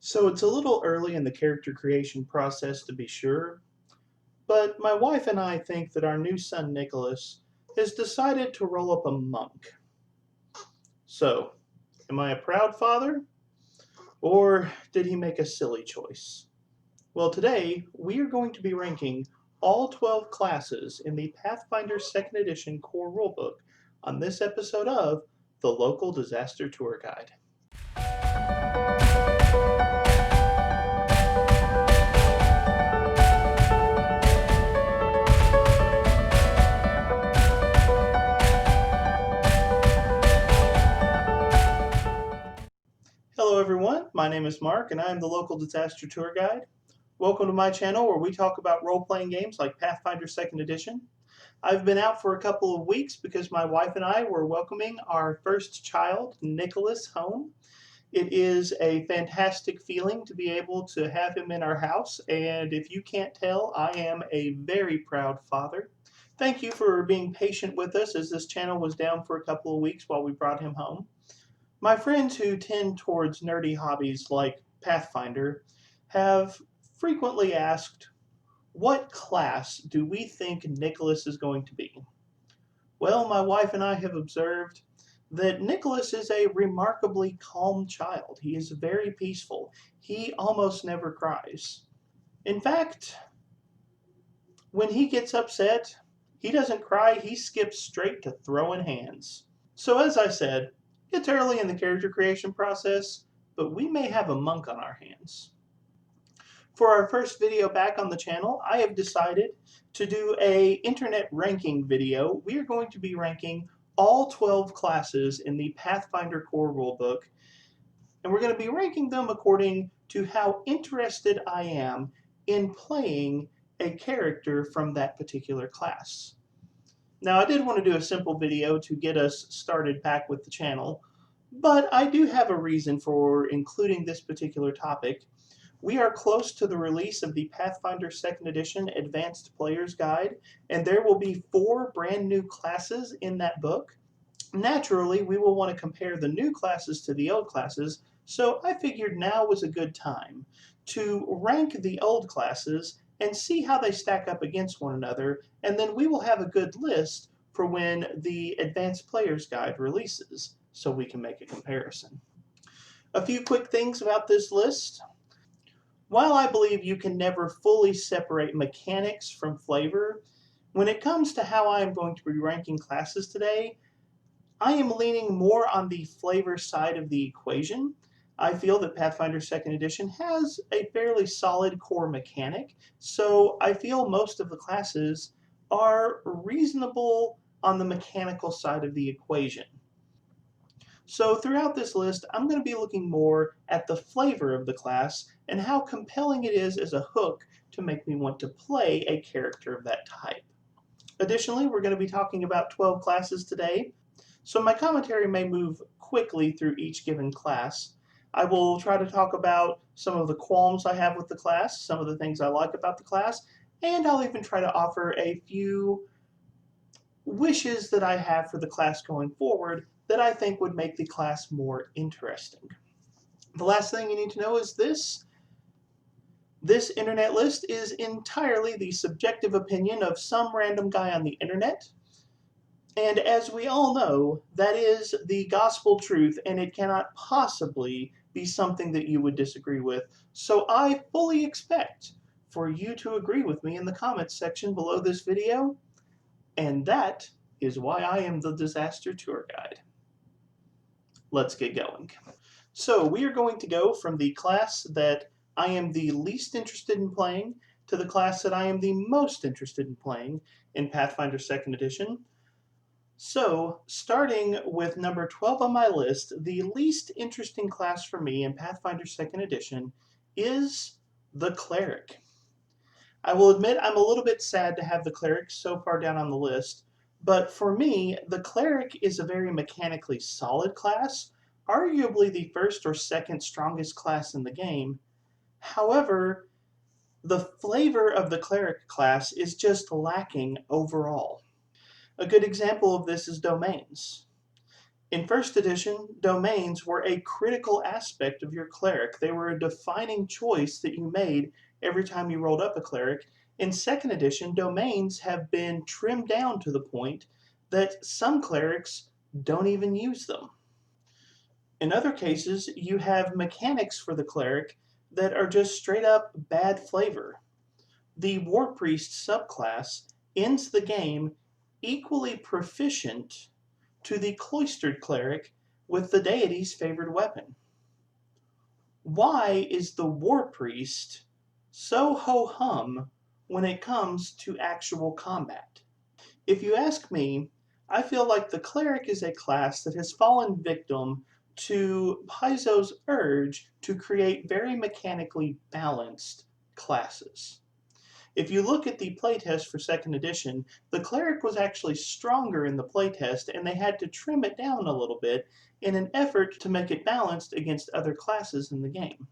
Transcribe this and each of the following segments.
So it's a little early in the character creation process to be sure, but my wife and I think that our new son Nicholas has decided to roll up a monk. So, am I a proud father? Or did he make a silly choice? Well, today we are going to be ranking all 12 classes in the Pathfinder 2nd Edition Core Rulebook on this episode of the Local Disaster Tour Guide. Hello everyone, my name is Mark and I am the Local Disaster Tour Guide. Welcome to my channel where we talk about role-playing games like Pathfinder 2nd Edition. I've been out for a couple of weeks because my wife and I were welcoming our first child, Nicholas, home. It is a fantastic feeling to be able to have him in our house, and if you can't tell, I am a very proud father. Thank you for being patient with us as this channel was down for a couple of weeks while we brought him home. My friends who tend towards nerdy hobbies like Pathfinder have frequently asked, what class do we think Nicholas is going to be? Well, my wife and I have observed that Nicholas is a remarkably calm child. He is very peaceful. He almost never cries. In fact, when he gets upset, he doesn't cry, he skips straight to throwing hands. So as I said, it's early in the character creation process, but we may have a monk on our hands. For our first video back on the channel, I have decided to do a internet ranking video. We are going to be ranking all 12 classes in the Pathfinder Core Rulebook, and we're going to be ranking them according to how interested I am in playing a character from that particular class. Now, I did want to do a simple video to get us started back with the channel, but I do have a reason for including this particular topic. We are close to the release of the Pathfinder 2nd Edition Advanced Player's Guide, and there will be 4 brand new classes in that book. Naturally, we will want to compare the new classes to the old classes, so I figured now was a good time to rank the old classes and see how they stack up against one another, and then we will have a good list for when the Advanced Player's Guide releases, so we can make a comparison. A few quick things about this list. While I believe you can never fully separate mechanics from flavor, when it comes to how I am going to be ranking classes today, I am leaning more on the flavor side of the equation. I feel that Pathfinder 2nd Edition has a fairly solid core mechanic, so I feel most of the classes are reasonable on the mechanical side of the equation. So throughout this list, I'm going to be looking more at the flavor of the class and how compelling it is as a hook to make me want to play a character of that type. Additionally, we're going to be talking about 12 classes today, so my commentary may move quickly through each given class. I will try to talk about some of the qualms I have with the class, some of the things I like about the class, and I'll even try to offer a few wishes that I have for the class going forward that I think would make the class more interesting. The last thing you need to know is this internet list is entirely the subjective opinion of some random guy on the internet. And as we all know, that is the gospel truth, and it cannot possibly be something that you would disagree with. So I fully expect for you to agree with me in the comments section below this video, and that is why I am the Disaster Tour Guide. Let's get going. So we are going to go from the class that I am the least interested in playing to the class that I am the most interested in playing in Pathfinder 2nd Edition. So, starting with number 12 on my list, the least interesting class for me in Pathfinder 2nd Edition is the Cleric. I will admit I'm a little bit sad to have the Cleric so far down on the list, but for me, the Cleric is a very mechanically solid class, arguably the first or second strongest class in the game. However, the flavor of the Cleric class is just lacking overall. A good example of this is domains. In first edition, domains were a critical aspect of your cleric. They were a defining choice that you made every time you rolled up a cleric. In second edition, domains have been trimmed down to the point that some clerics don't even use them. In other cases, you have mechanics for the cleric that are just straight up bad flavor. The War Priest subclass ends the game equally proficient to the cloistered cleric with the deity's favored weapon. Why is the War Priest so ho-hum when it comes to actual combat? If you ask me, I feel like the cleric is a class that has fallen victim to Paizo's urge to create very mechanically balanced classes. If you look at the playtest for second edition, the cleric was actually stronger in the playtest, and they had to trim it down a little bit in an effort to make it balanced against other classes in the game.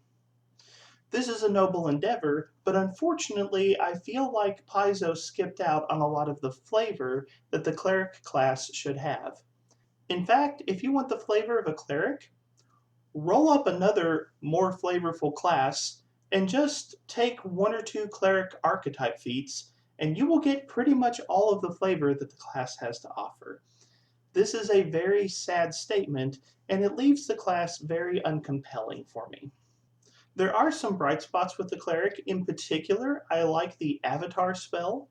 This is a noble endeavor, but unfortunately I feel like Paizo skipped out on a lot of the flavor that the cleric class should have. In fact, if you want the flavor of a cleric, roll up another more flavorful class and just take one or two cleric archetype feats, and you will get pretty much all of the flavor that the class has to offer. This is a very sad statement, and it leaves the class very uncompelling for me. There are some bright spots with the cleric. In particular, I like the avatar spell.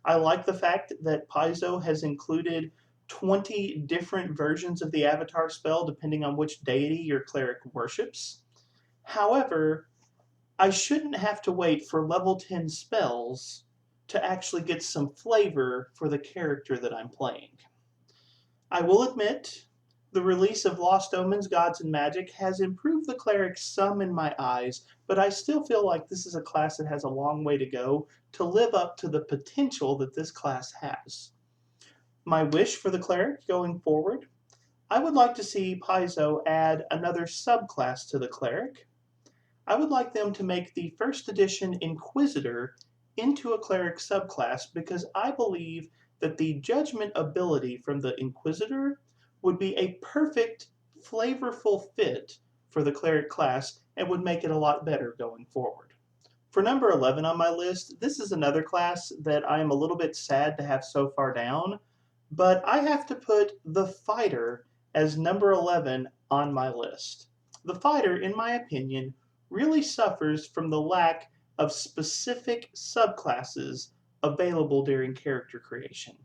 I like the fact that Paizo has included 20 different versions of the avatar spell depending on which deity your cleric worships. However, I shouldn't have to wait for level 10 spells to actually get some flavor for the character that I'm playing. I will admit, the release of Lost Omens, Gods and Magic has improved the cleric some in my eyes, but I still feel like this is a class that has a long way to go to live up to the potential that this class has. My wish for the cleric going forward, I would like to see Paizo add another subclass to the cleric. I would like them to make the first edition Inquisitor into a cleric subclass because I believe that the judgment ability from the Inquisitor would be a perfect, flavorful fit for the cleric class and would make it a lot better going forward. For number 11 on my list, this is another class that I am a little bit sad to have so far down, but I have to put the Fighter as number 11 on my list. The Fighter, in my opinion, really suffers from the lack of specific subclasses available during character creation.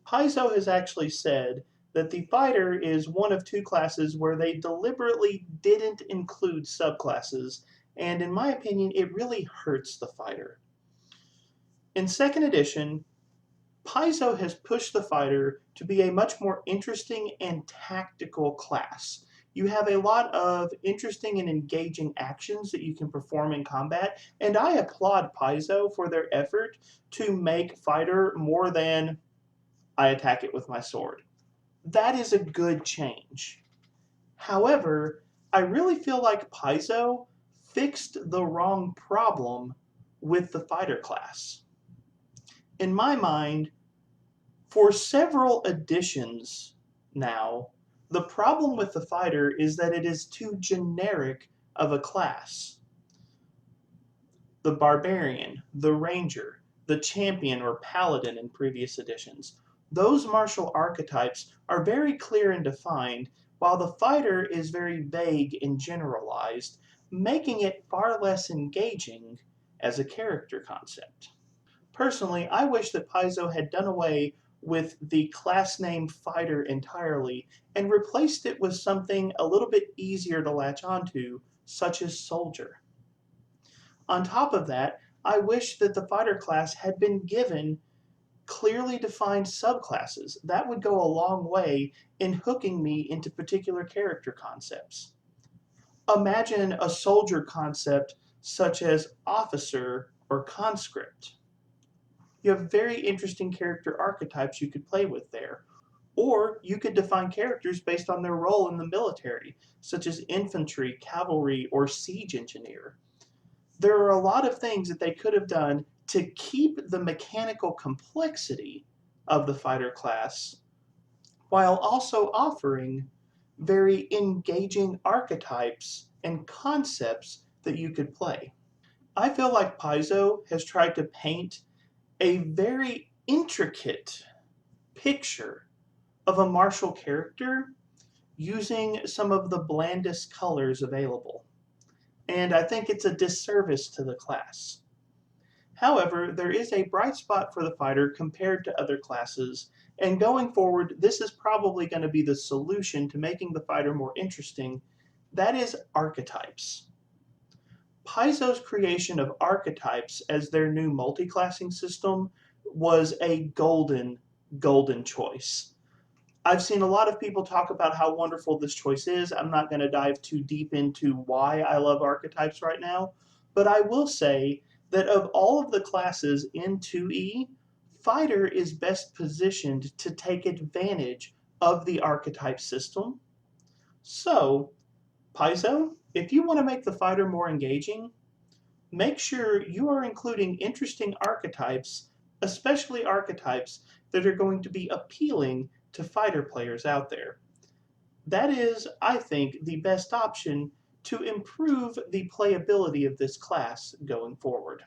Paizo has actually said that the Fighter is one of two classes where they deliberately didn't include subclasses, and in my opinion, it really hurts the Fighter. In second edition, Paizo has pushed the Fighter to be a much more interesting and tactical class. You have a lot of interesting and engaging actions that you can perform in combat, and I applaud Paizo for their effort to make Fighter more than I attack it with my sword. That is a good change. However, I really feel like Paizo fixed the wrong problem with the Fighter class. In my mind, for several editions now, the problem with the Fighter is that it is too generic of a class. The Barbarian, the Ranger, the Champion or Paladin in previous editions, those martial archetypes are very clear and defined, while the Fighter is very vague and generalized, making it far less engaging as a character concept. Personally, I wish that Paizo had done away with the class name Fighter entirely and replaced it with something a little bit easier to latch onto, such as Soldier. On top of that, I wish that the Fighter class had been given clearly defined subclasses. That would go a long way in hooking me into particular character concepts. Imagine a soldier concept such as officer or conscript. You have very interesting character archetypes you could play with there. Or you could define characters based on their role in the military, such as infantry, cavalry, or siege engineer. There are a lot of things that they could have done to keep the mechanical complexity of the Fighter class while also offering very engaging archetypes and concepts that you could play. I feel like Paizo has tried to paint a very intricate picture of a martial character using some of the blandest colors available, and I think it's a disservice to the class. However, there is a bright spot for the fighter compared to other classes, and going forward, this is probably going to be the solution to making the fighter more interesting. That is archetypes. Paizo's creation of archetypes as their new multi-classing system was a golden choice. I've seen a lot of people talk about how wonderful this choice is. I'm not going to dive too deep into why I love archetypes right now, but I will say that of all of the classes in 2E, Fighter is best positioned to take advantage of the archetype system. So, Paizo, if you want to make the fighter more engaging, make sure you are including interesting archetypes, especially archetypes that are going to be appealing to fighter players out there. That is, I think, the best option to improve the playability of this class going forward.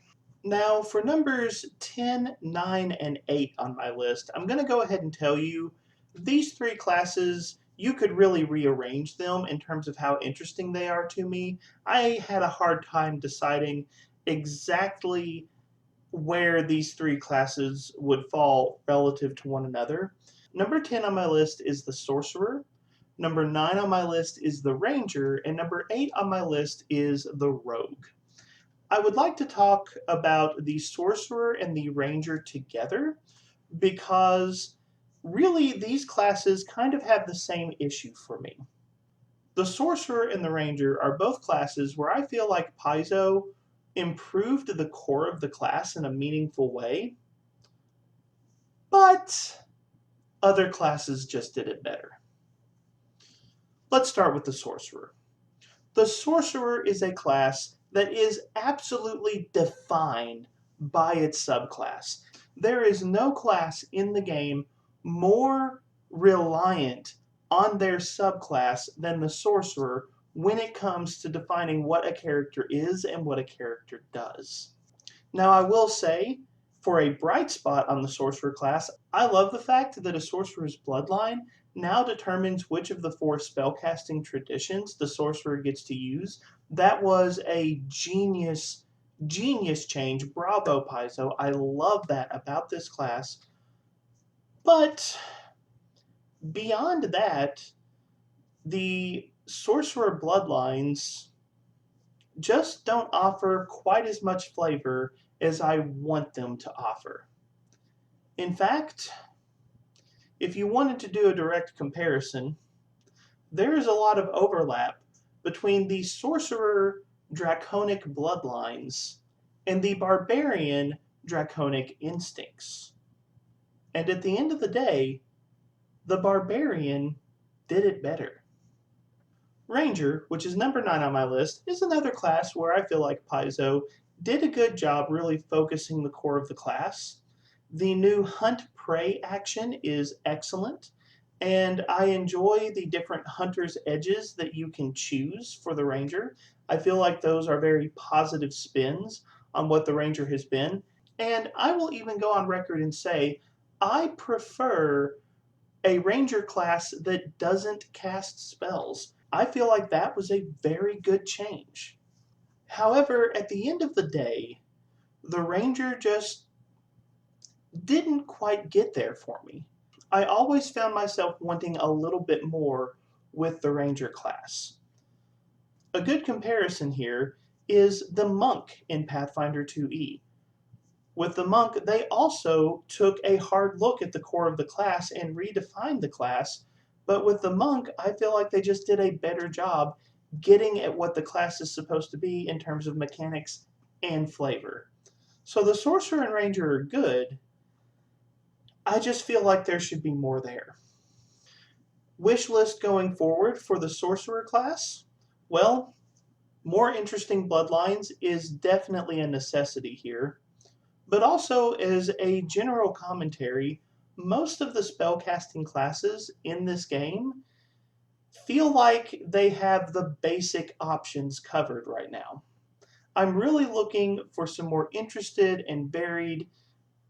Now, for numbers 10, 9, and 8 on my list, I'm going to go ahead and tell you these three classes, you could really rearrange them in terms of how interesting they are to me. I had a hard time deciding exactly where these three classes would fall relative to one another. Number 10 on my list is the Sorcerer. Number 9 on my list is the Ranger. And number 8 on my list is the Rogue. I would like to talk about the Sorcerer and the Ranger together because really these classes kind of have the same issue for me. The Sorcerer and the Ranger are both classes where I feel like Paizo improved the core of the class in a meaningful way, but other classes just did it better. Let's start with the Sorcerer. The Sorcerer is a class that is absolutely defined by its subclass. There is no class in the game more reliant on their subclass than the Sorcerer when it comes to defining what a character is and what a character does. Now, I will say, for a bright spot on the Sorcerer class, I love the fact that a Sorcerer's bloodline now determines which of the 4 spellcasting traditions the Sorcerer gets to use. That was a genius change. Bravo, Paizo. I love that about this class. But beyond that, the Sorcerer bloodlines just don't offer quite as much flavor as I want them to offer. In fact, if you wanted to do a direct comparison, there is a lot of overlap between the Sorcerer Draconic bloodlines and the Barbarian Draconic instincts. And at the end of the day, the Barbarian did it better. Ranger, which is number 9 on my list, is another class where I feel like Paizo did a good job really focusing the core of the class. The new Hunt Prey action is excellent, and I enjoy the different Hunter's Edges that you can choose for the Ranger. I feel like those are very positive spins on what the Ranger has been, and I will even go on record and say I prefer a Ranger class that doesn't cast spells. I feel like that was a very good change. However, at the end of the day, the Ranger just didn't quite get there for me. I always found myself wanting a little bit more with the Ranger class. A good comparison here is the Monk in Pathfinder 2E. With the Monk, they also took a hard look at the core of the class and redefined the class, but with the Monk, I feel like they just did a better job getting at what the class is supposed to be in terms of mechanics and flavor. So the Sorcerer and Ranger are good, I just feel like there should be more there. Wish list going forward for the Sorcerer class? Well, more interesting bloodlines is definitely a necessity here, but also as a general commentary, most of the spellcasting classes in this game feel like they have the basic options covered right now. I'm really looking for some more interested and varied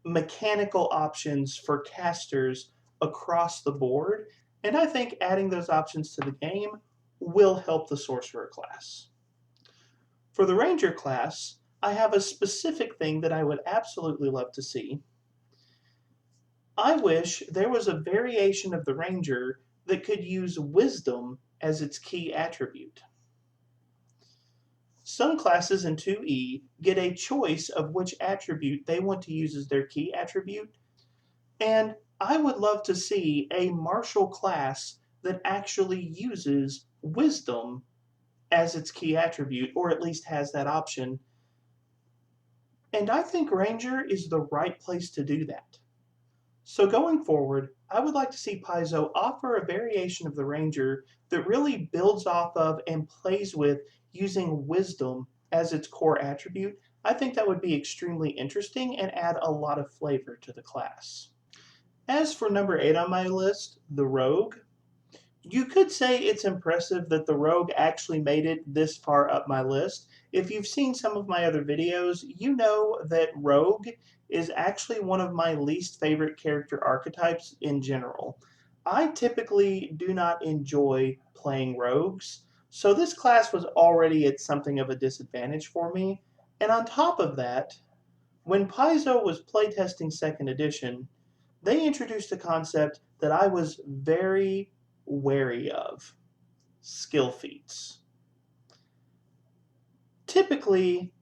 mechanical options for casters across the board, and I think adding those options to the game will help the Sorcerer class. For the Ranger class, I have a specific thing that I would absolutely love to see. I wish there was a variation of the Ranger that could use Wisdom as its key attribute. Some classes in 2E get a choice of which attribute they want to use as their key attribute, and I would love to see a martial class that actually uses Wisdom as its key attribute, or at least has that option. And I think Ranger is the right place to do that. So going forward, I would like to see Paizo offer a variation of the Ranger that really builds off of and plays with using Wisdom as its core attribute. I think that would be extremely interesting and add a lot of flavor to the class. As for number 8 on my list, the Rogue, you could say it's impressive that the Rogue actually made it this far up my list. If you've seen some of my other videos, you know that Rogue is actually one of my least favorite character archetypes in general. I typically do not enjoy playing rogues, so this class was already at something of a disadvantage for me. And on top of that, when Paizo was playtesting 2nd edition, they introduced a concept that I was very wary of: skill feats. Typically,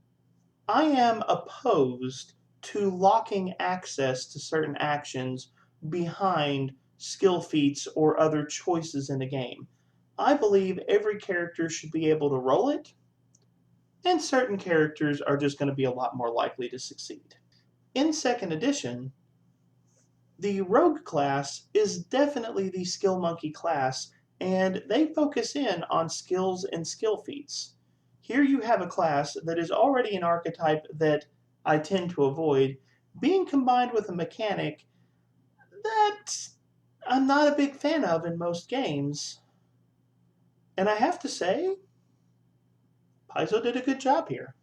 I am opposed to locking access to certain actions behind skill feats or other choices in a game. I believe every character should be able to roll it, and certain characters are just going to be a lot more likely to succeed. In 2nd edition, the Rogue class is definitely the skill monkey class, and they focus in on skills and skill feats. Here you have a class that is already an archetype that I tend to avoid, being combined with a mechanic that I'm not a big fan of in most games. And I have to say, Paizo did a good job here.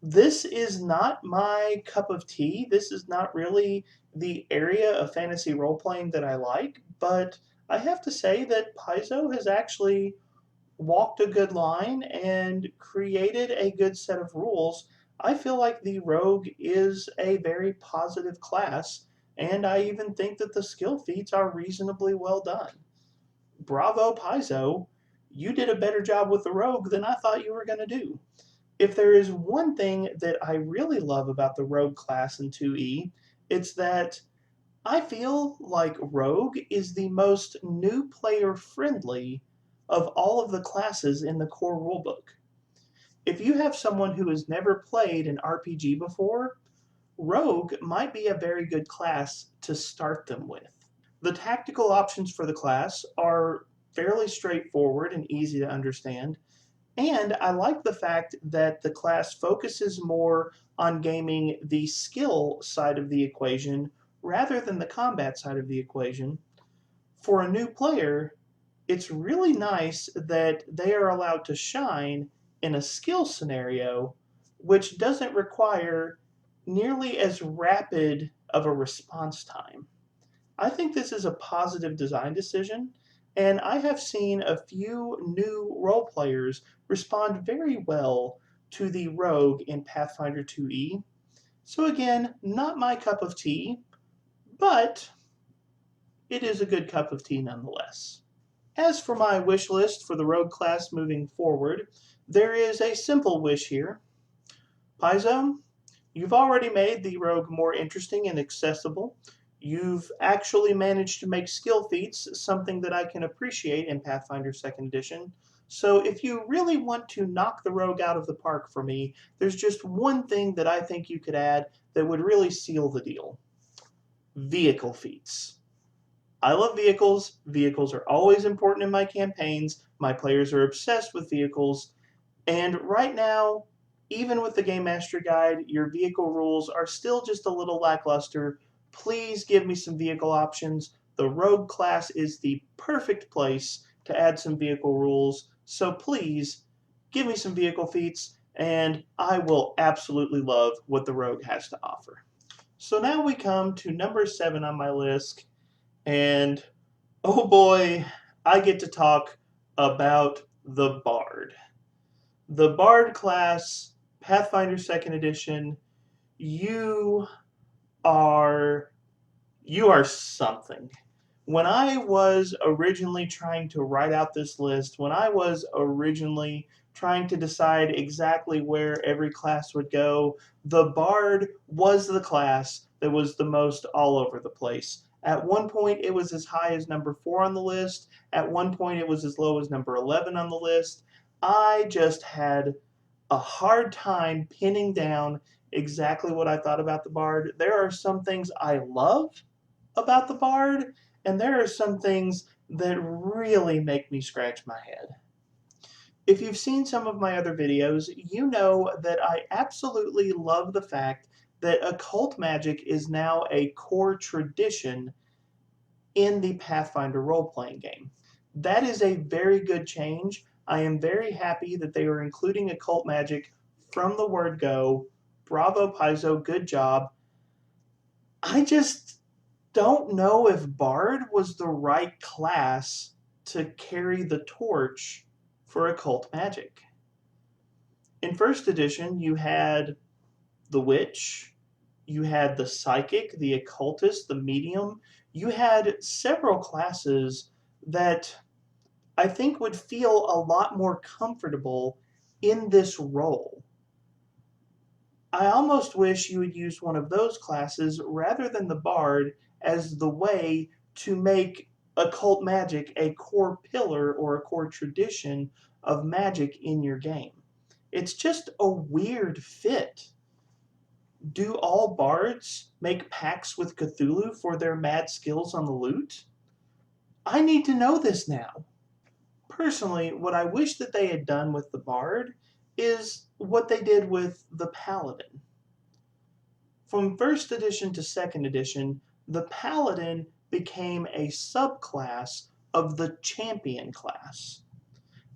This is not my cup of tea. This is not really the area of fantasy role-playing that I like, but I have to say that Paizo has actually walked a good line and created a good set of rules. I feel like the Rogue is a very positive class, and I even think that the skill feats are reasonably well done. Bravo, Paizo. You did a better job with the Rogue than I thought you were going to do. If there is one thing that I really love about the Rogue class in 2E, it's that I feel like Rogue is the most new player friendly of all of the classes in the core rulebook. If you have someone who has never played an RPG before, Rogue might be a very good class to start them with. The tactical options for the class are fairly straightforward and easy to understand. And I like the fact that the class focuses more on gaming the skill side of the equation rather than the combat side of the equation. For a new player, it's really nice that they are allowed to shine in a skill scenario, which doesn't require nearly as rapid of a response time. I think this is a positive design decision, and I have seen a few new role players respond very well to the Rogue in Pathfinder 2E. So again, not my cup of tea, but it is a good cup of tea nonetheless. As for my wish list for the Rogue class moving forward, there is a simple wish here. Paizo, you've already made the Rogue more interesting and accessible. You've actually managed to make skill feats something that I can appreciate in Pathfinder 2nd Edition. So if you really want to knock the Rogue out of the park for me, there's just one thing that I think you could add that would really seal the deal. Vehicle feats. I love vehicles. Vehicles are always important in my campaigns. My players are obsessed with vehicles. And right now, even with the Game Master Guide, your vehicle rules are still just a little lackluster. Please give me some vehicle options. The Rogue class is the perfect place to add some vehicle rules, so please give me some vehicle feats and I will absolutely love what the rogue has to offer. So now we come to number 7 on my list, and oh boy, I get to talk about the Bard. The Bard class, Pathfinder 2nd Edition, you are something. When I was originally trying to write out this list, when I was originally trying to decide exactly where every class would go, the Bard was the class that was the most all over the place. At one point, it was as high as number 4 on the list. At one point, it was as low as number 11 on the list. I just had a hard time pinning down exactly what I thought about the Bard. There are some things I love about the Bard, and there are some things that really make me scratch my head. If you've seen some of my other videos, you know that I absolutely love the fact that occult magic is now a core tradition in the Pathfinder role-playing game. That is a very good change. I am very happy that they are including occult magic from the word go. Bravo, Paizo, good job. I just don't know if Bard was the right class to carry the torch for occult magic. In 1st edition, you had the witch, you had the psychic, the occultist, the medium. You had several classes that I think would feel a lot more comfortable in this role. I almost wish you would use one of those classes rather than the Bard as the way to make occult magic a core pillar or a core tradition of magic in your game. It's just a weird fit. Do all bards make pacts with Cthulhu for their mad skills on the lute? I need to know this now. Personally, what I wish that they had done with the bard is what they did with the paladin. From 1st edition to 2nd edition, the paladin became a subclass of the champion class.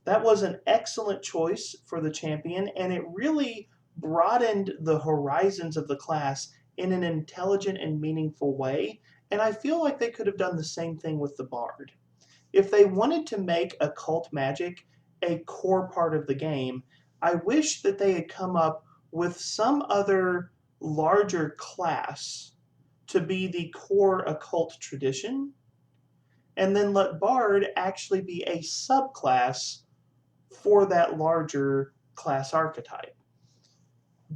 That was an excellent choice for the champion, and it really broadened the horizons of the class in an intelligent and meaningful way, and I feel like they could have done the same thing with the bard. If they wanted to make occult magic a core part of the game, I wish that they had come up with some other larger class to be the core occult tradition, and then let Bard actually be a subclass for that larger class archetype.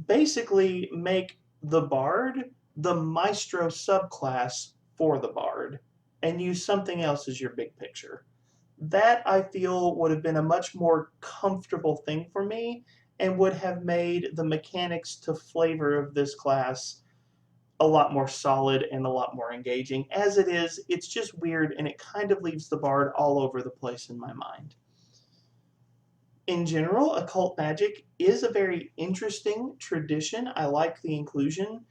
Basically, make the Bard the Maestro subclass for the Bard, and use something else as your big picture. That, I feel, would have been a much more comfortable thing for me and would have made the mechanics to flavor of this class a lot more solid and a lot more engaging. As it is, it's just weird and it kind of leaves the Bard all over the place in my mind. In general, occult magic is a very interesting tradition. I like the inclusion,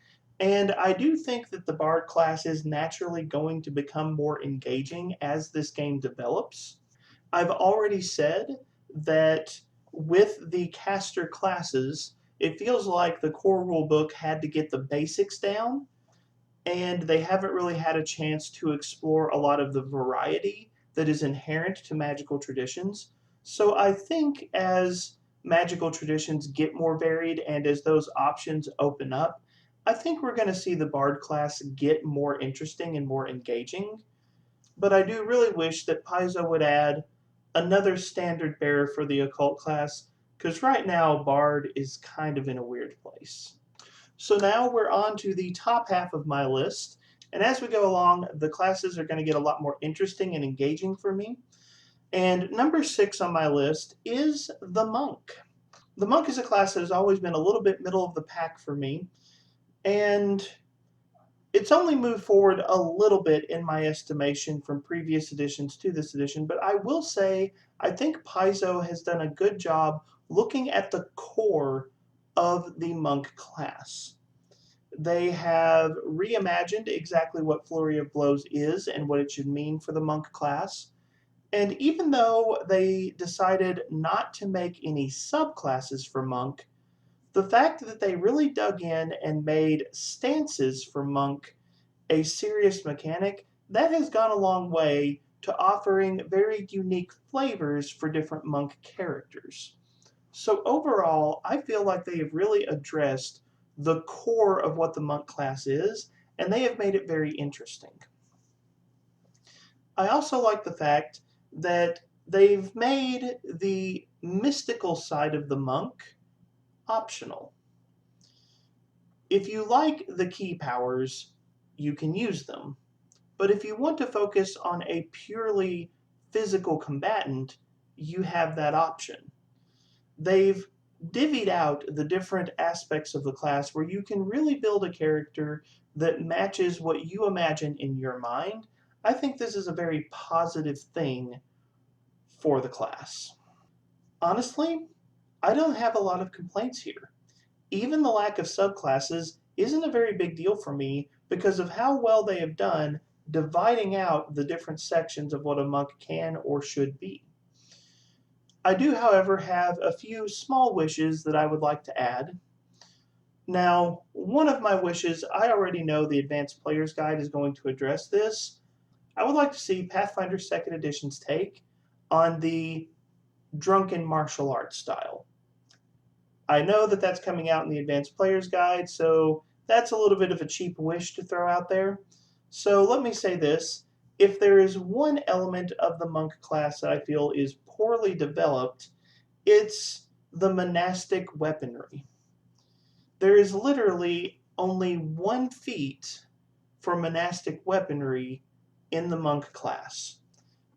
and I do think that the Bard class is naturally going to become more engaging as this game develops. I've already said that with the caster classes, it feels like the core rulebook had to get the basics down, and they haven't really had a chance to explore a lot of the variety that is inherent to magical traditions. So I think as magical traditions get more varied and as those options open up, I think we're going to see the Bard class get more interesting and more engaging. But I do really wish that Paizo would add another standard bearer for the occult class, because right now Bard is kind of in a weird place. So now we're on to the top half of my list, and as we go along, the classes are going to get a lot more interesting and engaging for me. And number 6 on my list is the Monk. The Monk is a class that has always been a little bit middle of the pack for me, and it's only moved forward a little bit in my estimation from previous editions to this edition, but I will say I think Paizo has done a good job looking at the core of the Monk class. They have reimagined exactly what Flurry of Blows is and what it should mean for the Monk class. And even though they decided not to make any subclasses for Monk, the fact that they really dug in and made stances for Monk a serious mechanic, that has gone a long way to offering very unique flavors for different Monk characters. So overall, I feel like they have really addressed the core of what the Monk class is, and they have made it very interesting. I also like the fact that they've made the mystical side of the Monk optional. If you like the key powers, you can use them. But if you want to focus on a purely physical combatant, you have that option. They've divvied out the different aspects of the class where you can really build a character that matches what you imagine in your mind. I think this is a very positive thing for the class. Honestly, I don't have a lot of complaints here. Even the lack of subclasses isn't a very big deal for me because of how well they have done dividing out the different sections of what a monk can or should be. I do, however, have a few small wishes that I would like to add. Now, one of my wishes, I already know the Advanced Player's Guide is going to address this. I would like to see Pathfinder 2nd Edition's take on the drunken martial arts style. I know that that's coming out in the Advanced Player's Guide, so that's a little bit of a cheap wish to throw out there. So let me say this. If there is one element of the monk class that I feel is poorly developed, it's the monastic weaponry. There is literally only 1 feat for monastic weaponry in the monk class.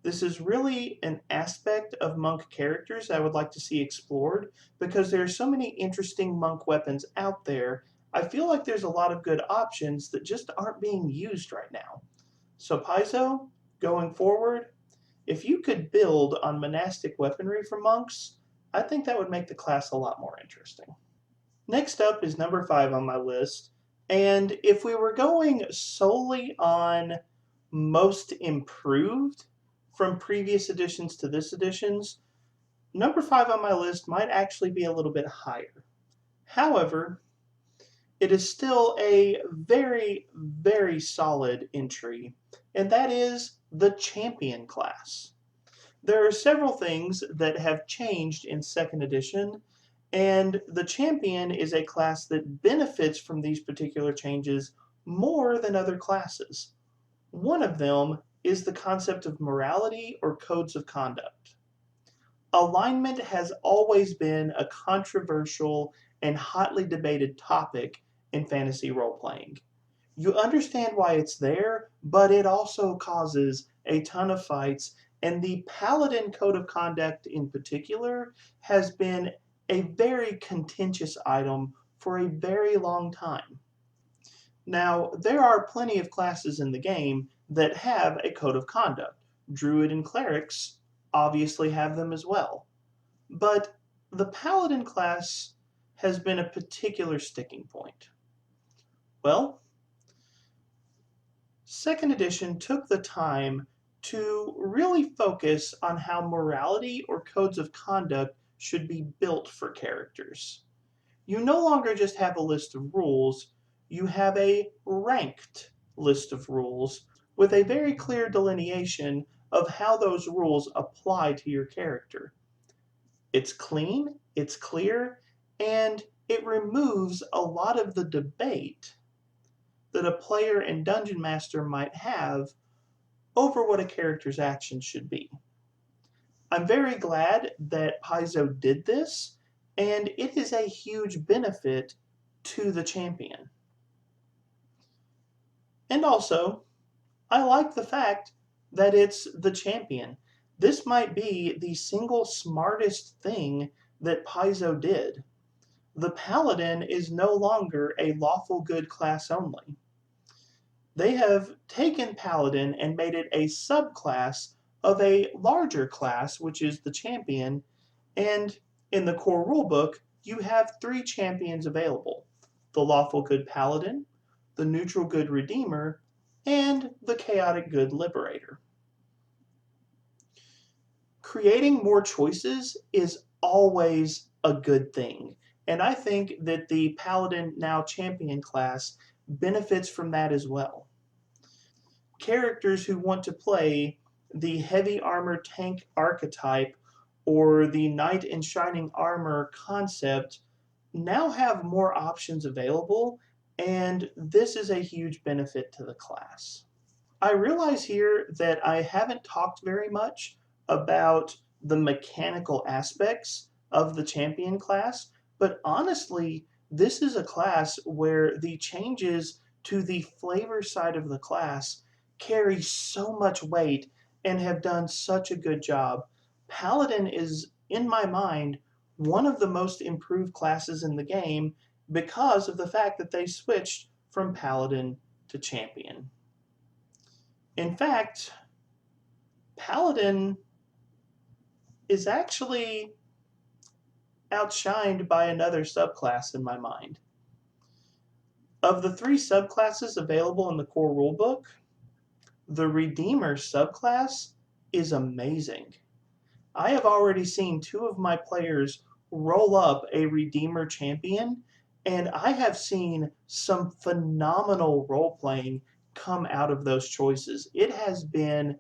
This is really an aspect of monk characters I would like to see explored because there are so many interesting monk weapons out there. I feel like there's a lot of good options that just aren't being used right now. So Paizo, going forward, if you could build on monastic weaponry for monks, I think that would make the class a lot more interesting. Next up is number 5 on my list, and if we were going solely on most improved from previous editions to this edition's, number 5 on my list might actually be a little bit higher. However, it is still a very, very solid entry, and that is the champion class. There are several things that have changed in 2nd edition, and the champion is a class that benefits from these particular changes more than other classes. One of them is the concept of morality or codes of conduct. Alignment has always been a controversial and hotly debated topic in fantasy role-playing. You understand why it's there, but it also causes a ton of fights, and the Paladin Code of Conduct in particular has been a very contentious item for a very long time. Now, there are plenty of classes in the game that have a code of conduct. Druid and Clerics obviously have them as well. But the Paladin class has been a particular sticking point. Well, 2nd edition took the time to really focus on how morality or codes of conduct should be built for characters. You no longer just have a list of rules, you have a ranked list of rules with a very clear delineation of how those rules apply to your character. It's clean, it's clear, and it removes a lot of the debate that a player and dungeon master might have over what a character's actions should be. I'm very glad that Paizo did this, and it is a huge benefit to the champion. And also, I like the fact that it's the champion. This might be the single smartest thing that Paizo did. The paladin is no longer a lawful good class only. They have taken paladin and made it a subclass of a larger class, which is the champion, and in the core rulebook, you have 3 champions available: the lawful good paladin, the neutral good redeemer, and the chaotic good liberator. Creating more choices is always a good thing, and I think that the Paladin now Champion class benefits from that as well. Characters who want to play the heavy armor tank archetype or the knight in shining armor concept now have more options available, and this is a huge benefit to the class. I realize here that I haven't talked very much about the mechanical aspects of the champion class, but honestly, this is a class where the changes to the flavor side of the class carry so much weight and have done such a good job. Paladin is, in my mind, one of the most improved classes in the game because of the fact that they switched from Paladin to Champion. In fact, Paladin is actually outshined by another subclass in my mind. Of the 3 subclasses available in the core rulebook, the Redeemer subclass is amazing. I have already seen 2 of my players roll up a Redeemer champion, and I have seen some phenomenal role-playing come out of those choices. It has been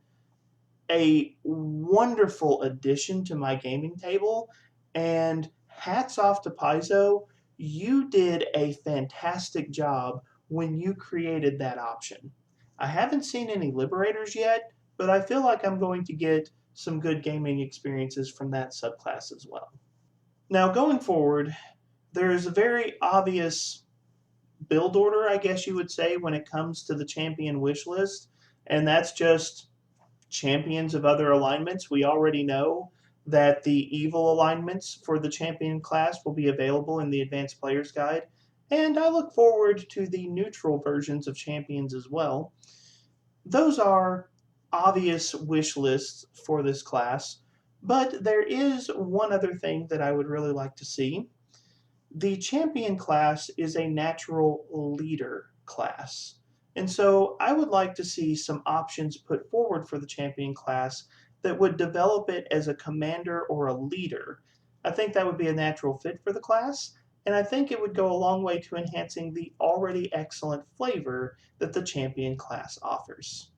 a wonderful addition to my gaming table, and hats off to Paizo. You did a fantastic job when you created that option. I haven't seen any Liberators yet, but I feel like I'm going to get some good gaming experiences from that subclass as well. Now, going forward, there's a very obvious build order, I guess you would say, when it comes to the champion wish list, and that's just champions of other alignments. We already know that the evil alignments for the champion class will be available in the Advanced Player's Guide, and I look forward to the neutral versions of champions as well. Those are obvious wish lists for this class, but there is one other thing that I would really like to see. The champion class is a natural leader class. And so I would like to see some options put forward for the champion class that would develop it as a commander or a leader. I think that would be a natural fit for the class, and I think it would go a long way to enhancing the already excellent flavor that the champion class offers.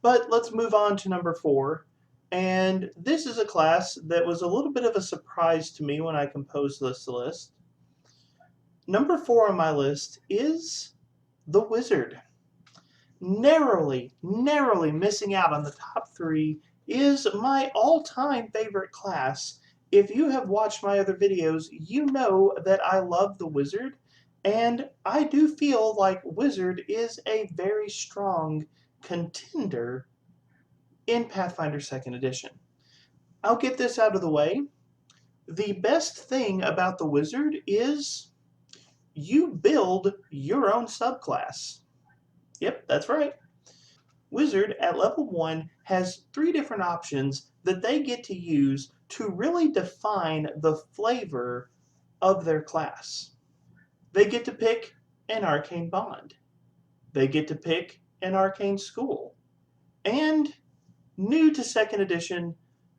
But let's move on to number 4. And this is a class that was a little bit of a surprise to me when I composed this list. Number 4 on my list is the Wizard. Narrowly missing out on the top 3 is my all-time favorite class. If you have watched my other videos, you know that I love the Wizard, and I do feel like Wizard is a very strong contender in Pathfinder 2nd Edition. I'll get this out of the way. The best thing about the Wizard is you build your own subclass. Yep, that's right. Wizard at level 1 has 3 different options that they get to use to really define the flavor of their class. They get to pick an arcane bond. They get to pick an arcane school. And new to 2nd edition,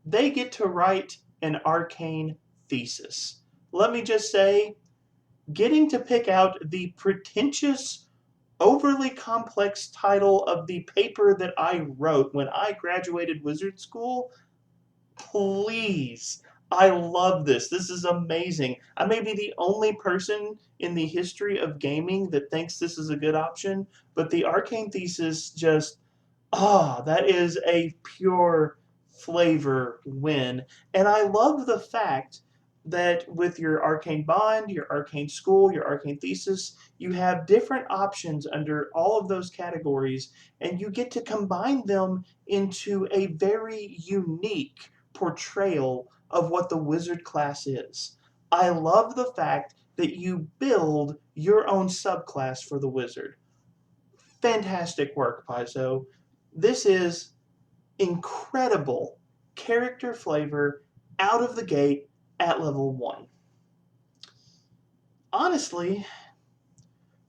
they get to write an arcane thesis. Let me just say, getting to pick out the pretentious, overly complex title of the paper that I wrote when I graduated wizard school, please. I love this. This is amazing. I may be the only person in the history of gaming that thinks this is a good option, but the arcane thesis just, that is a pure flavor win. And I love the fact that with your arcane bond, your arcane school, your arcane thesis, you have different options under all of those categories, and you get to combine them into a very unique portrayal of what the wizard class is. I love the fact that you build your own subclass for the wizard. Fantastic work, Paizo. This is incredible character flavor out of the gate at level 1. Honestly,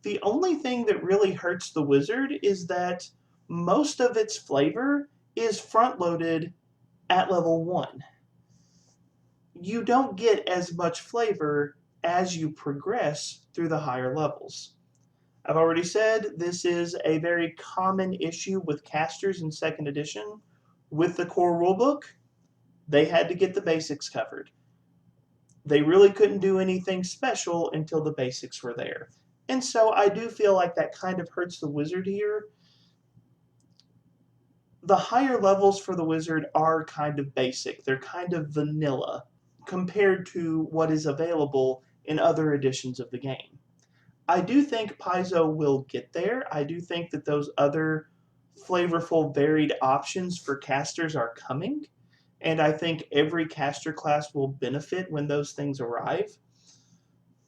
the only thing that really hurts the wizard is that most of its flavor is front-loaded at level 1. you don't get as much flavor as you progress through the higher levels. I've already said this is a very common issue with casters in 2nd edition. With the core rulebook, they had to get the basics covered. They really couldn't do anything special until the basics were there. And so I do feel like that kind of hurts the wizard here. The higher levels for the wizard are kind of basic. They're kind of vanilla compared to what is available in other editions of the game. I do think Paizo will get there. I do think that those other flavorful, varied options for casters are coming. And I think every caster class will benefit when those things arrive.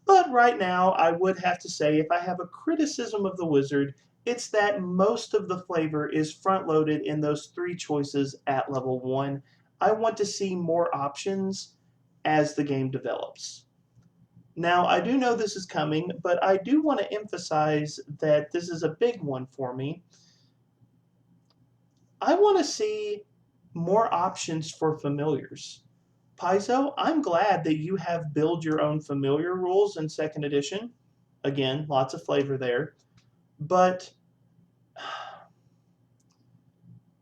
But right now, I would have to say, if I have a criticism of the wizard, it's that most of the flavor is front-loaded in those 3 choices at level 1. I want to see more options as the game develops. Now, I do know this is coming, but I do want to emphasize that this is a big one for me. I want to see more options for familiars. Paizo, I'm glad that you have build your own familiar rules in 2nd edition. Again, lots of flavor there. But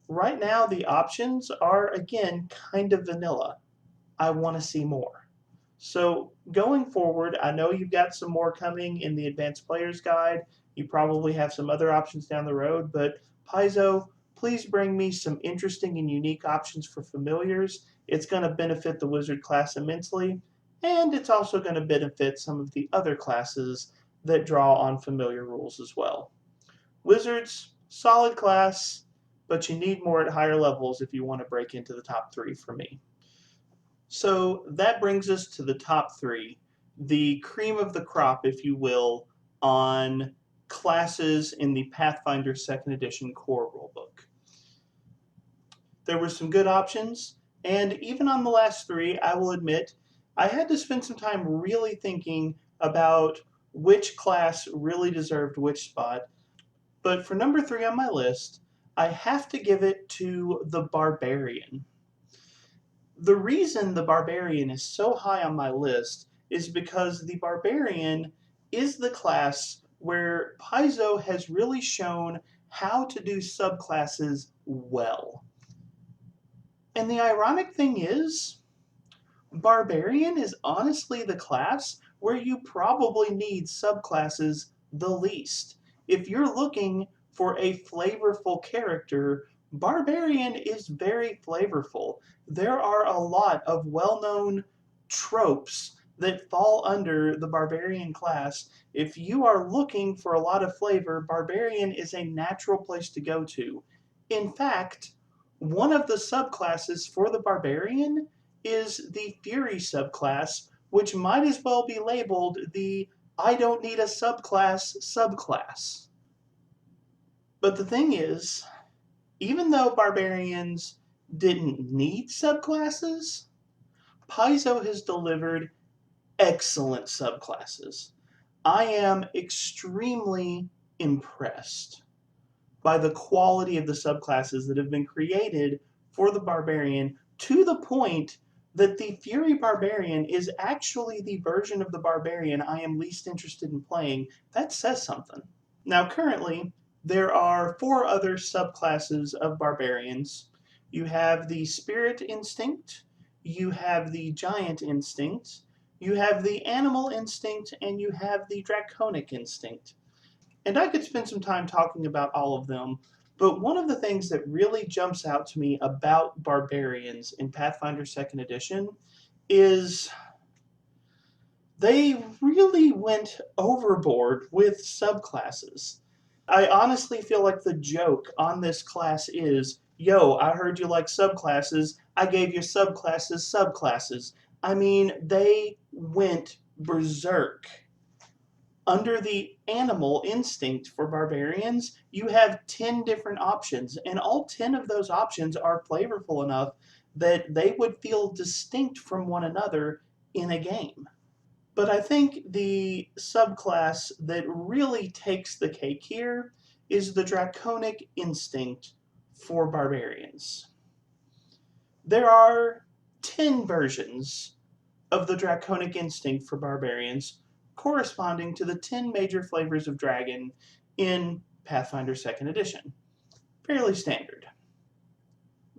right now, the options are, again, kind of vanilla. I want to see more. So going forward, I know you've got some more coming in the Advanced Player's Guide. You probably have some other options down the road, but Paizo, please bring me some interesting and unique options for familiars. It's going to benefit the wizard class immensely, and it's also going to benefit some of the other classes that draw on familiar rules as well. Wizards, solid class, but you need more at higher levels if you want to break into the top 3 for me. So that brings us to the top 3, the cream of the crop, if you will, on classes in the Pathfinder 2nd Edition Core Rulebook. There were some good options, and even on the last 3, I will admit, I had to spend some time really thinking about which class really deserved which spot. But for number 3 on my list, I have to give it to the Barbarian. The reason the Barbarian is so high on my list is because the Barbarian is the class where Paizo has really shown how to do subclasses well. And the ironic thing is, Barbarian is honestly the class where you probably need subclasses the least. If you're looking for a flavorful character, Barbarian is very flavorful. There are a lot of well-known tropes that fall under the Barbarian class. If you are looking for a lot of flavor, Barbarian is a natural place to go to. In fact, one of the subclasses for the Barbarian is the Fury subclass, which might as well be labeled the I don't need a subclass. But the thing is, even though Barbarians didn't need subclasses, Paizo has delivered excellent subclasses. I am extremely impressed by the quality of the subclasses that have been created for the Barbarian, to the point that the Fury Barbarian is actually the version of the Barbarian I am least interested in playing. That says something. Now currently, there are 4 other subclasses of Barbarians. You have the Spirit Instinct, you have the Giant Instinct, you have the Animal Instinct, and you have the Draconic Instinct. And I could spend some time talking about all of them, but one of the things that really jumps out to me about Barbarians in Pathfinder 2nd Edition is they really went overboard with subclasses. I honestly feel like the joke on this class is, yo, I heard you like subclasses, I gave you subclasses. I mean, they went berserk. Under the animal instinct for barbarians, you have 10 different options, and all 10 of those options are flavorful enough that they would feel distinct from one another in a game. But I think the subclass that really takes the cake here is the draconic instinct for barbarians. There are 10 versions of the Draconic Instinct for Barbarians, corresponding to the 10 major flavors of dragon in Pathfinder 2nd Edition. Fairly standard.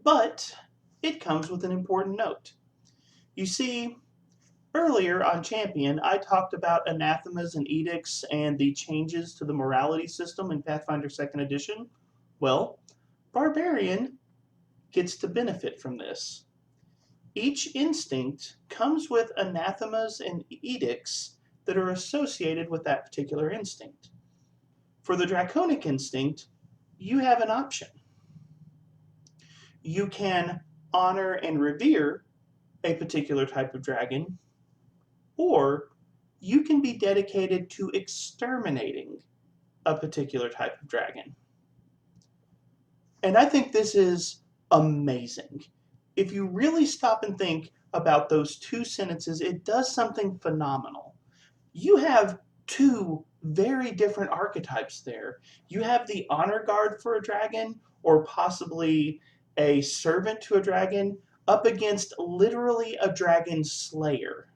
But it comes with an important note. You see, earlier on Champion, I talked about anathemas and edicts and the changes to the morality system in Pathfinder 2nd Edition. Well, Barbarian gets to benefit from this. Each instinct comes with anathemas and edicts that are associated with that particular instinct. For the Draconic Instinct, you have an option. You can honor and revere a particular type of dragon, or you can be dedicated to exterminating a particular type of dragon. And I think this is amazing. If you really stop and think about those two sentences, it does something phenomenal. You have two very different archetypes there. You have the honor guard for a dragon, or possibly a servant to a dragon, up against literally a dragon slayer.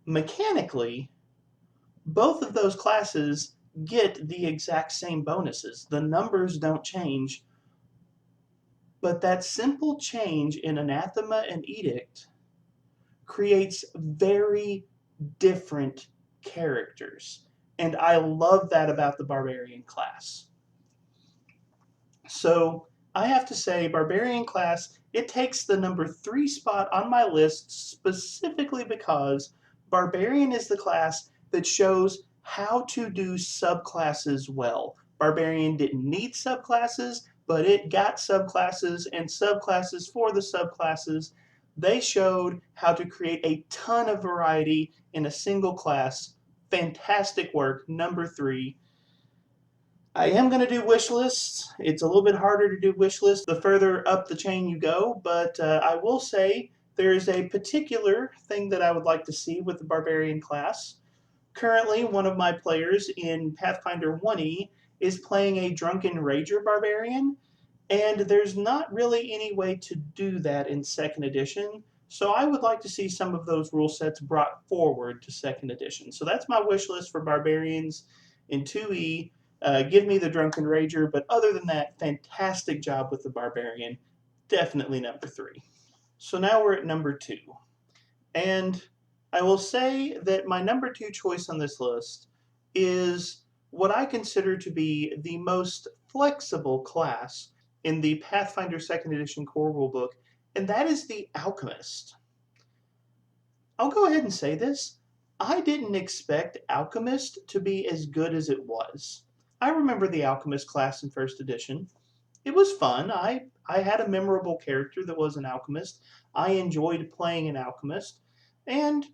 Mechanically, both of those classes get the exact same bonuses. The numbers don't change, but that simple change in anathema and edict creates very different characters. And I love that about the Barbarian class. So I have to say, Barbarian class, it takes the number 3 spot on my list specifically because Barbarian is the class that shows how to do subclasses well. Barbarian didn't need subclasses, but it got subclasses and subclasses for the subclasses. They showed how to create a ton of variety in a single class. Fantastic work, number 3. I am going to do wish lists. It's a little bit harder to do wish lists the further up the chain you go, but I will say there is a particular thing that I would like to see with the Barbarian class. Currently, one of my players in Pathfinder 1e is playing a Drunken Rager Barbarian, and there's not really any way to do that in 2nd edition, so I would like to see some of those rule sets brought forward to 2nd edition. So that's my wish list for Barbarians in 2e. Give me the Drunken Rager, but other than that, fantastic job with the Barbarian. Definitely number 3. So now we're at number 2. And I will say that my number 2 choice on this list is what I consider to be the most flexible class in the Pathfinder 2nd Edition Core Rulebook, and that is the Alchemist. I'll go ahead and say this. I didn't expect Alchemist to be as good as it was. I remember the Alchemist class in 1st edition. It was fun. I had a memorable character that was an Alchemist. I enjoyed playing an Alchemist, and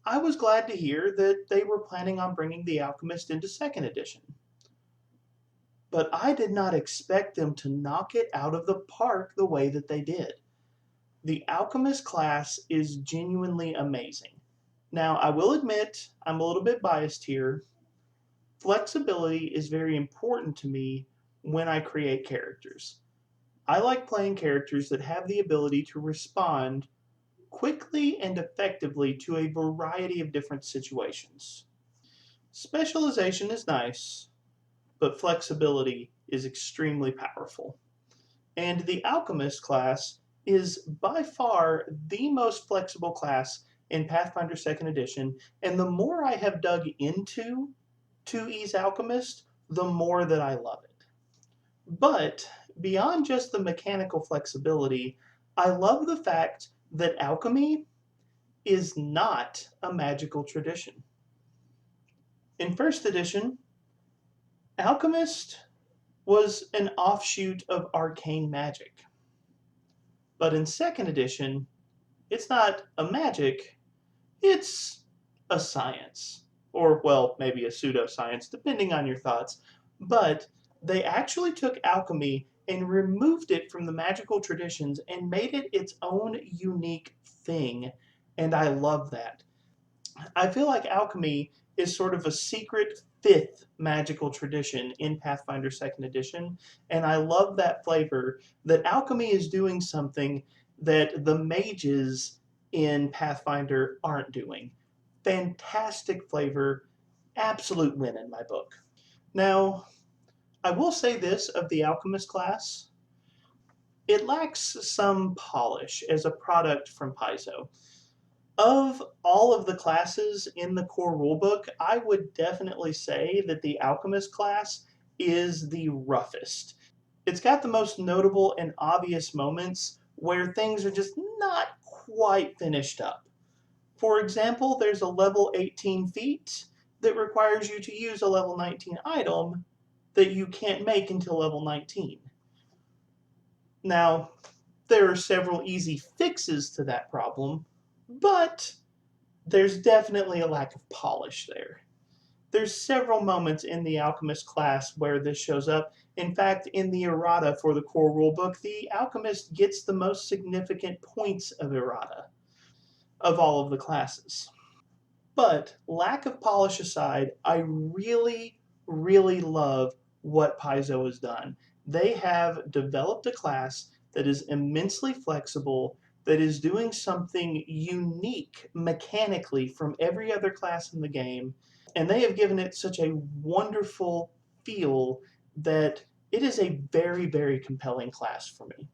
I was glad to hear that they were planning on bringing the Alchemist into 2nd edition. But I did not expect them to knock it out of the park the way that they did. The Alchemist class is genuinely amazing. Now, I will admit I'm a little bit biased here. Flexibility is very important to me when I create characters. I like playing characters that have the ability to respond quickly and effectively to a variety of different situations. Specialization is nice, but flexibility is extremely powerful. And the Alchemist class is by far the most flexible class in Pathfinder 2nd Edition, and the more I have dug into 2e's Alchemist, the more that I love it. But beyond just the mechanical flexibility, I love the fact that alchemy is not a magical tradition. In 1st edition, Alchemist was an offshoot of arcane magic. But in 2nd edition, it's not a magic, it's a science. Or, well, maybe a pseudoscience, depending on your thoughts. But they actually took alchemy and removed it from the magical traditions and made it its own unique thing. And I love that. I feel like alchemy is sort of a secret 5th magical tradition in Pathfinder 2nd Edition. And I love that flavor that alchemy is doing something that the mages in Pathfinder aren't doing. Fantastic flavor, absolute win in my book. Now, I will say this of the Alchemist class, it lacks some polish as a product from Paizo. Of all of the classes in the core rulebook, I would definitely say that the Alchemist class is the roughest. It's got the most notable and obvious moments where things are just not quite finished up. For example, there's a level 18 feat that requires you to use a level 19 item that you can't make until level 19. Now, there are several easy fixes to that problem, but there's definitely a lack of polish there. There's several moments in the Alchemist class where this shows up. In fact, in the errata for the core rulebook, the Alchemist gets the most significant points of errata of all of the classes. But lack of polish aside, I really, really love what Paizo has done. They have developed a class that is immensely flexible, that is doing something unique mechanically from every other class in the game, and they have given it such a wonderful feel that it is a very, very compelling class for me.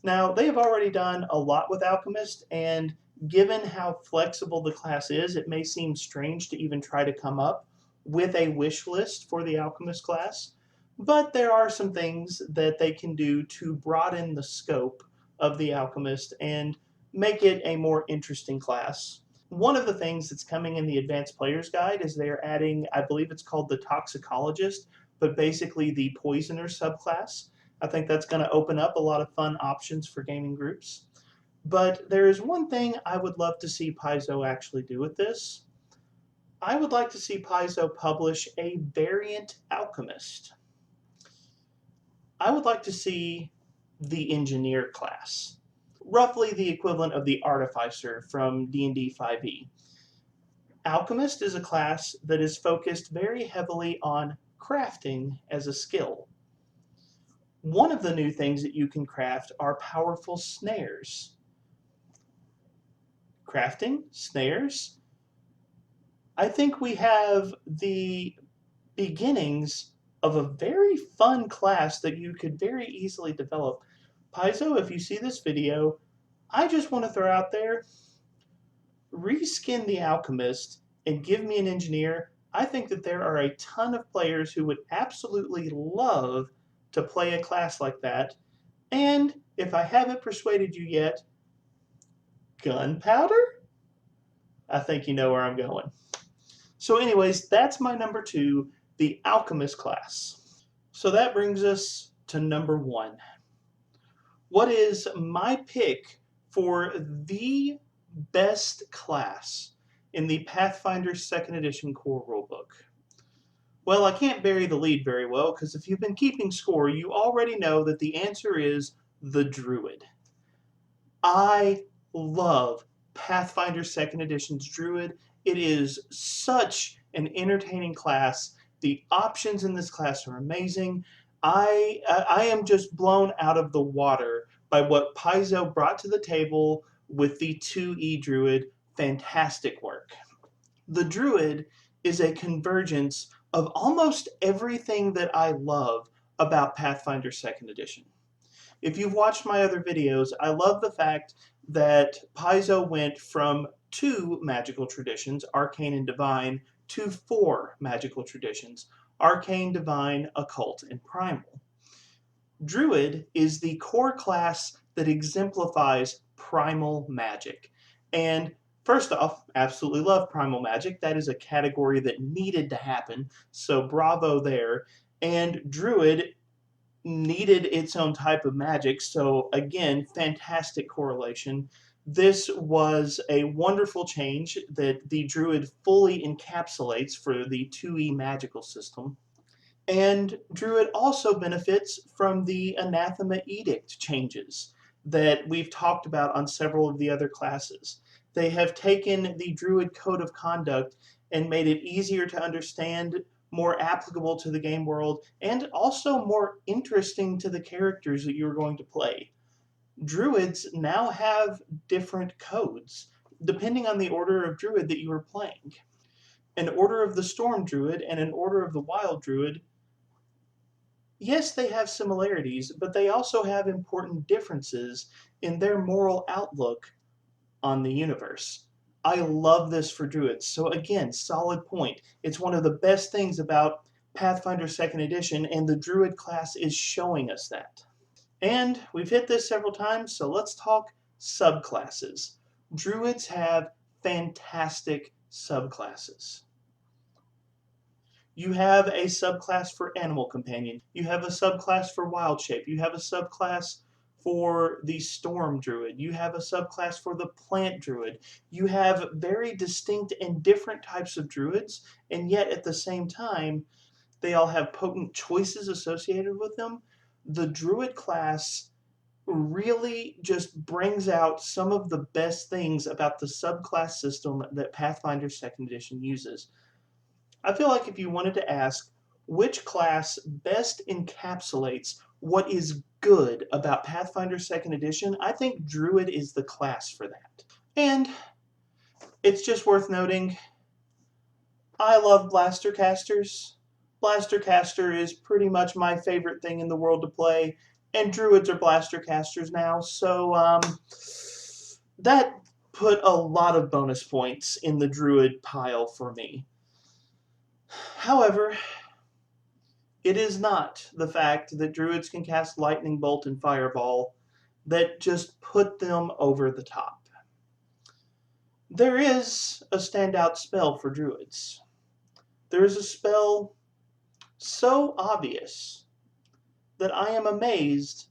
Now, they have already done a lot with Alchemist, and given how flexible the class is, it may seem strange to even try to come up with a wish list for the Alchemist class, but there are some things that they can do to broaden the scope of the Alchemist and make it a more interesting class. One of the things that's coming in the Advanced Player's Guide is they're adding, I believe it's called the Toxicologist, but basically the Poisoner subclass. I think that's going to open up a lot of fun options for gaming groups. But there is one thing I would love to see Paizo actually do with this. I would like to see Paizo publish a variant Alchemist. I would like to see the Engineer class, roughly the equivalent of the Artificer from D&D 5e. Alchemist is a class that is focused very heavily on crafting as a skill. One of the new things that you can craft are powerful snares. Crafting, snares. I think we have the beginnings of a very fun class that you could very easily develop. Paizo, if you see this video, I just want to throw out there, reskin the Alchemist and give me an engineer. I think that there are a ton of players who would absolutely love to play a class like that. And if I haven't persuaded you yet, gunpowder? I think you know where I'm going. So anyways, that's my number 2, the Alchemist class. So that brings us to number 1. What is my pick for the best class in the Pathfinder 2nd Edition Core Rulebook? Well, I can't bury the lead very well, because if you've been keeping score, you already know that the answer is the Druid. I love Pathfinder 2nd Edition's Druid. It is such an entertaining class. The options in this class are amazing. I am just blown out of the water by what Paizo brought to the table with the 2E Druid. Fantastic work. The Druid is a convergence of almost everything that I love about Pathfinder 2nd Edition. If you've watched my other videos, I love the fact that Paizo went from 2 magical traditions, Arcane and Divine, to 4 magical traditions, Arcane, Divine, Occult, and Primal. Druid is the core class that exemplifies primal magic. And first off, absolutely love primal magic. That is a category that needed to happen, so bravo there. And Druid needed its own type of magic, so again, fantastic correlation. This was a wonderful change that the Druid fully encapsulates for the 2E magical system. And Druid also benefits from the Anathema Edict changes that we've talked about on several of the other classes. They have taken the Druid Code of Conduct and made it easier to understand, more applicable to the game world, and also more interesting to the characters that you're going to play. Druids now have different codes. depending on the order of Druid that you are playing. An Order of the Storm Druid and an Order of the Wild Druid, yes, they have similarities, but they also have important differences in their moral outlook on the universe. I love this for Druids. So again, solid point. It's one of the best things about Pathfinder 2nd Edition, and the Druid class is showing us that. And we've hit this several times, so let's talk subclasses. Druids have fantastic subclasses. You have a subclass for Animal Companion. You have a subclass for Wild Shape. You have a subclass for the Storm Druid. You have a subclass for the Plant Druid. You have very distinct and different types of Druids, and yet at the same time, they all have potent choices associated with them. The Druid class really just brings out some of the best things about the subclass system that Pathfinder 2nd Edition uses. I feel like if you wanted to ask which class best encapsulates what is good about Pathfinder 2nd Edition, I think Druid is the class for that. And it's just worth noting, I love Blaster Casters. Blaster Caster is pretty much my favorite thing in the world to play, and Druids are Blaster Casters now, so that put a lot of bonus points in the Druid pile for me. However, it is not the fact that Druids can cast Lightning Bolt and Fireball that just put them over the top. There is a standout spell for Druids. There is a spell so obvious that I am amazed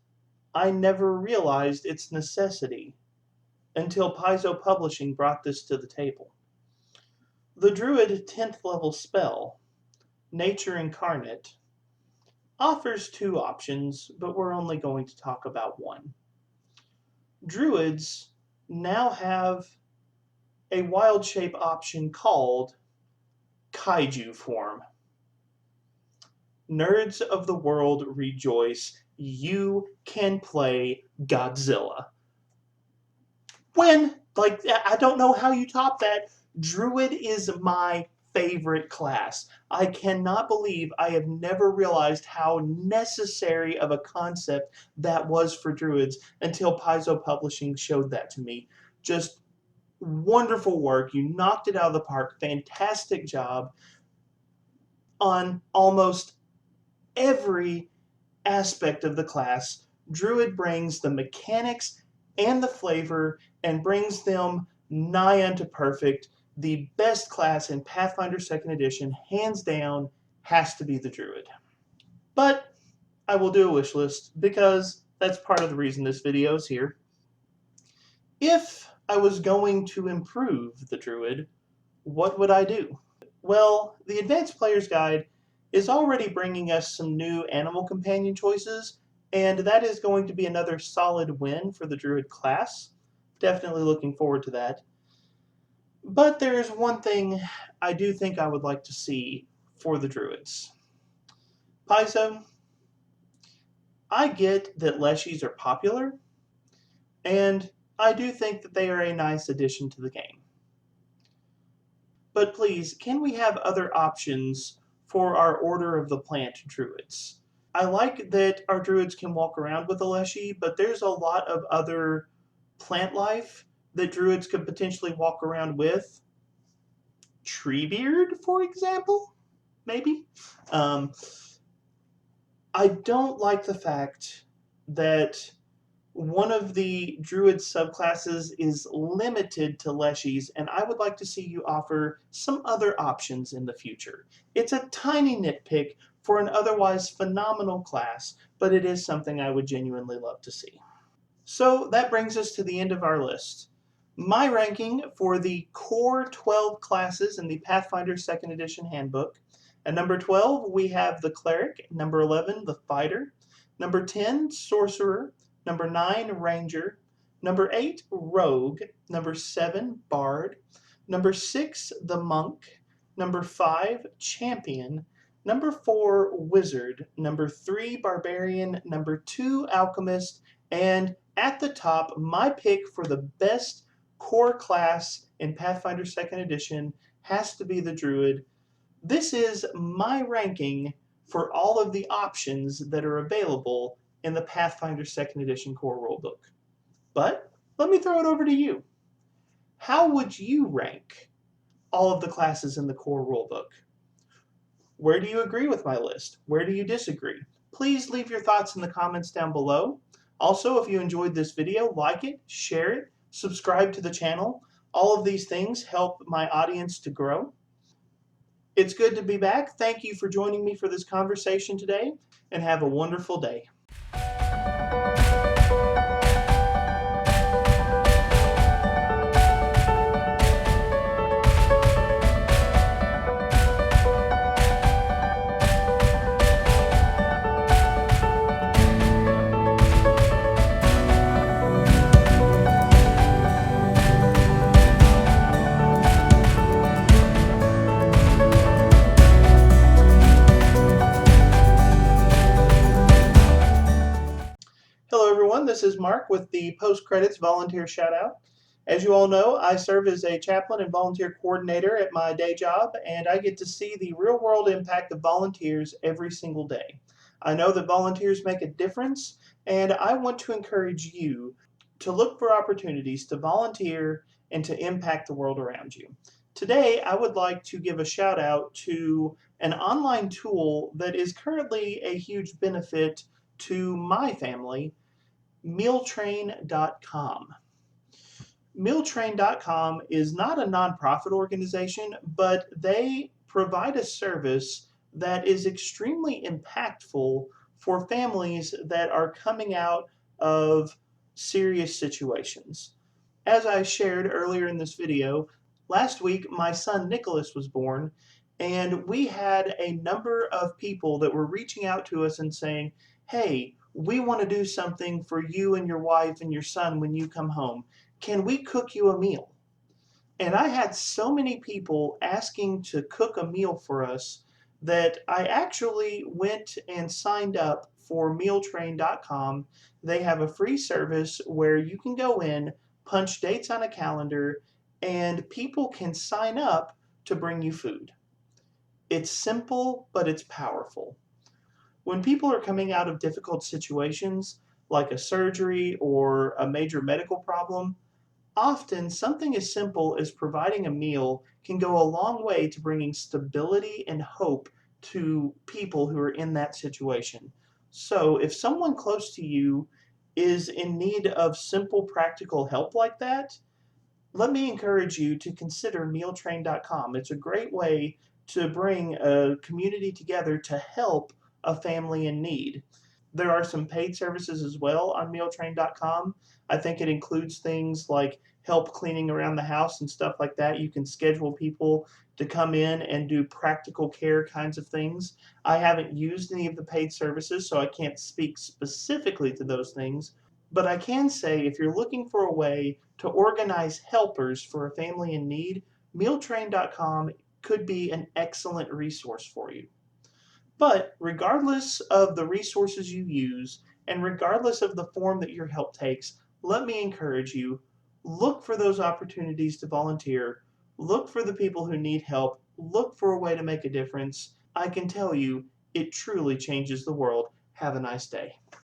I never realized its necessity until Paizo Publishing brought this to the table. The Druid 10th level spell, Nature Incarnate, offers two options, but we're only going to talk about one. Druids now have a wild shape option called Kaiju Form. Nerds of the world rejoice. You can play Godzilla. I don't know how you top that. Druid is my favorite class. I cannot believe I have never realized how necessary of a concept that was for Druids until Paizo Publishing showed that to me. Just wonderful work. You knocked it out of the park. Fantastic job on almost every aspect of the class. Druid brings the mechanics and the flavor and brings them nigh unto perfect. The best class in Pathfinder 2nd Edition, hands down, has to be the Druid. But I will do a wish list because that's part of the reason this video is here. If I was going to improve the Druid, what would I do? Well, the Advanced Player's Guide is already bringing us some new animal companion choices, and that is going to be another solid win for the Druid class. Definitely looking forward to that. But there is one thing I do think I would like to see for the Druids. Paizo, I get that Leshies are popular, and I do think that they are a nice addition to the game. But please, can we have other options for our Order of the Plant Druids? I like that our Druids can walk around with a Leshy, but there's a lot of other plant life that Druids could potentially walk around with. Treebeard, for example? Maybe? I don't like the fact that one of the Druid subclasses is limited to Leshies, and I would like to see you offer some other options in the future. It's a tiny nitpick for an otherwise phenomenal class, but it is something I would genuinely love to see. So that brings us to the end of our list. My ranking for the core 12 classes in the Pathfinder 2nd Edition Handbook. At number 12, we have the Cleric. Number 11, the Fighter. Number 10, Sorcerer. Number 9, Ranger. Number 8, Rogue. Number 7, Bard. Number 6, the Monk. Number 5, Champion. Number 4, Wizard. Number 3, Barbarian. Number 2, Alchemist. And at the top, my pick for the best core class in Pathfinder 2nd Edition has to be the Druid. This is my ranking for all of the options that are available in the Pathfinder 2nd Edition Core Rulebook. But let me throw it over to you. How would you rank all of the classes in the core rulebook? Where do you agree with my list? Where do you disagree? Please leave your thoughts in the comments down below. Also, if you enjoyed this video, like it, share it, subscribe to the channel. All of these things help my audience to grow. It's good to be back. Thank you for joining me for this conversation today, and have a wonderful day. Hello everyone, this is Mark with the post-credits volunteer shout-out. As you all know, I serve as a chaplain and volunteer coordinator at my day job, and I get to see the real-world impact of volunteers every single day. I know that volunteers make a difference, and I want to encourage you to look for opportunities to volunteer and to impact the world around you. Today, I would like to give a shout-out to an online tool that is currently a huge benefit to my family, mealtrain.com. Mealtrain.com is not a nonprofit organization, but they provide a service that is extremely impactful for families that are coming out of serious situations. As I shared earlier in this video, last week my son Nicholas was born, and we had a number of people that were reaching out to us and saying, hey, we want to do something for you and your wife and your son when you come home. Can we cook you a meal? And I had so many people asking to cook a meal for us that I actually went and signed up for mealtrain.com. They have a free service where you can go in, punch dates on a calendar, and people can sign up to bring you food. It's simple, but it's powerful. When people are coming out of difficult situations, like a surgery or a major medical problem, often something as simple as providing a meal can go a long way to bringing stability and hope to people who are in that situation. So if someone close to you is in need of simple practical help like that, let me encourage you to consider mealtrain.com. It's a great way to bring a community together to help a family in need. There are some paid services as well on mealtrain.com. I think it includes things like help cleaning around the house and stuff like that. You can schedule people to come in and do practical care kinds of things. I haven't used any of the paid services, so I can't speak specifically to those things. But I can say if you're looking for a way to organize helpers for a family in need, mealtrain.com could be an excellent resource for you. But regardless of the resources you use, and regardless of the form that your help takes, let me encourage you, look for those opportunities to volunteer, look for the people who need help, look for a way to make a difference. I can tell you, it truly changes the world. Have a nice day.